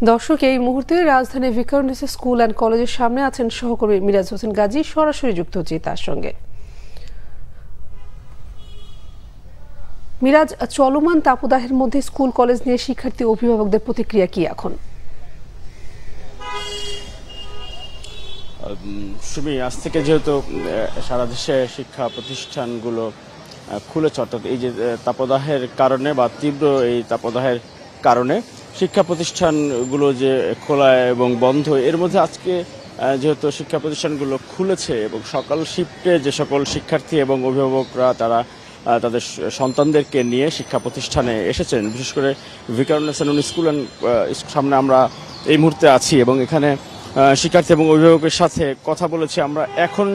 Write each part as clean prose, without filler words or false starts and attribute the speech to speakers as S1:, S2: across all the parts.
S1: দর্শক, এই মুহূর্তে রাজধানী ভিকারুননিসা স্কুল অ্যান্ড কলেজের সামনে আছেন সহকর্মী মিরাজ হোসেন গাজী। সরাসরি যুক্ত হচ্ছি তার সঙ্গে। মিরাজ, চলমান তাপদাহের মধ্যে স্কুল কলেজ নিয়ে শিক্ষার্থী অভিভাবকদের প্রতিক্রিয়া কি এখন?
S2: সুমি, আজ থেকে যেহেতু সারা দেশে শিক্ষা প্রতিষ্ঠানগুলো খুলেছে, অর্থাৎ এই যে তাপদাহের কারণে বা তীব্র এই তাপদাহের কারণে শিক্ষা প্রতিষ্ঠানগুলো যে খোলা এবং বন্ধ, এর মধ্যে আজকে যেহেতু শিক্ষা প্রতিষ্ঠানগুলো খুলেছে এবং সকাল শিফটে যে সকল শিক্ষার্থী এবং অভিভাবকরা তারা তাদের সন্তানদেরকে নিয়ে শিক্ষা প্রতিষ্ঠানে এসেছেন, বিশেষ করে ভিকারুননিসা স্কুল অ্যান্ড সামনে আমরা এই মুহূর্তে আছি এবং এখানে শিক্ষার্থী এবং অভিভাবকের সাথে কথা বলেছি আমরা। এখন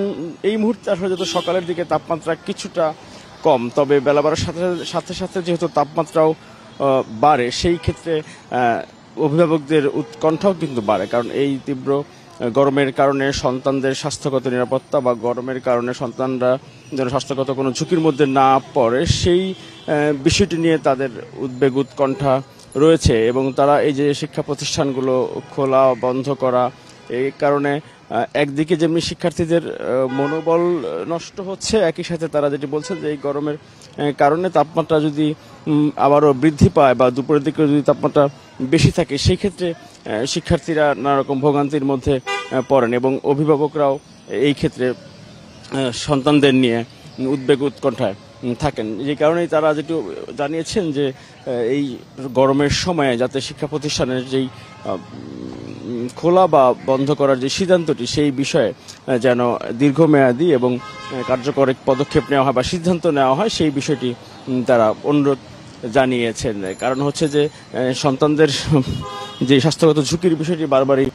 S2: এই মুহূর্তে আসলে যেহেতু সকালের দিকে তাপমাত্রা কিছুটা কম, তবে বেলা বাড়ার সাথে সাথে যেহেতু তাপমাত্রাও বাড়ে, সেই ক্ষেত্রে অভিভাবকদের উৎকণ্ঠাও কিন্তু বাড়ে। কারণ এই তীব্র গরমের কারণে সন্তানদের স্বাস্থ্যগত নিরাপত্তা বা গরমের কারণে সন্তানরা যেন স্বাস্থ্যগত কোনো ঝুঁকির মধ্যে না পড়ে, সেই বিষয়টি নিয়ে তাদের উদ্বেগ উৎকণ্ঠা রয়েছে। এবং তারা এই যে শিক্ষা প্রতিষ্ঠানগুলো খোলা বন্ধ করা, এই কারণে একদিকে যেমনি শিক্ষার্থীদের মনোবল নষ্ট হচ্ছে, একই সাথে তারা যেটি বলছে যে এই গরমের কারণে তাপমাত্রা যদি আবারও বৃদ্ধি পায় বা দুপুরের দিকে যদি তাপমাত্রা বেশি থাকে, সেই ক্ষেত্রে শিক্ষার্থীরা নানা রকম ভোগান্তির মধ্যে পড়েন এবং অভিভাবকরাও এই ক্ষেত্রে সন্তানদের নিয়ে উদ্বেগ উৎকণ্ঠায় থাকেন। যে কারণেই তারা যেটি জানিয়েছেন যে এই গরমের সময়ে যাতে শিক্ষা প্রতিষ্ঠানের যেই খোলা বা বন্ধ করার যে সিদ্ধান্তটি, সেই বিষয়ে যেন দীর্ঘমেয়াদী এবং কার্যকর পদক্ষেপ নেওয়া হয় বা সিদ্ধান্ত নেওয়া হয়, সেই বিষয়টি তারা অনুরোধ জানিয়েছেন। কারণ হচ্ছে যে সন্তানদের যে স্বাস্থ্যগত ঝুঁকির বিষয়টি বারবারই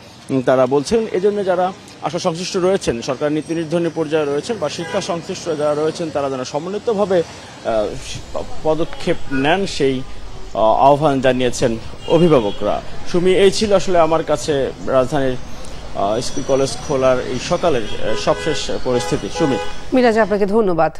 S2: তারা বলছেন। এজন্য যারা আসলে সংশ্লিষ্ট রয়েছেন, সরকার নীতি নির্ধারণী পর্যায়ে রয়েছেন বা শিক্ষা সংশ্লিষ্ট যারা রয়েছেন, তারা যেন সমন্বিতভাবে পদক্ষেপ নেন, সেই আহ্বান জানিয়েছেন অভিভাবকরা। সুমি, এই ছিল আসলে আমার কাছে রাজধানীর স্কুল কলেজ খোলার এই সকালের সবশেষ পরিস্থিতি। সুমি।
S1: মিরাজ, আপনাকে ধন্যবাদ।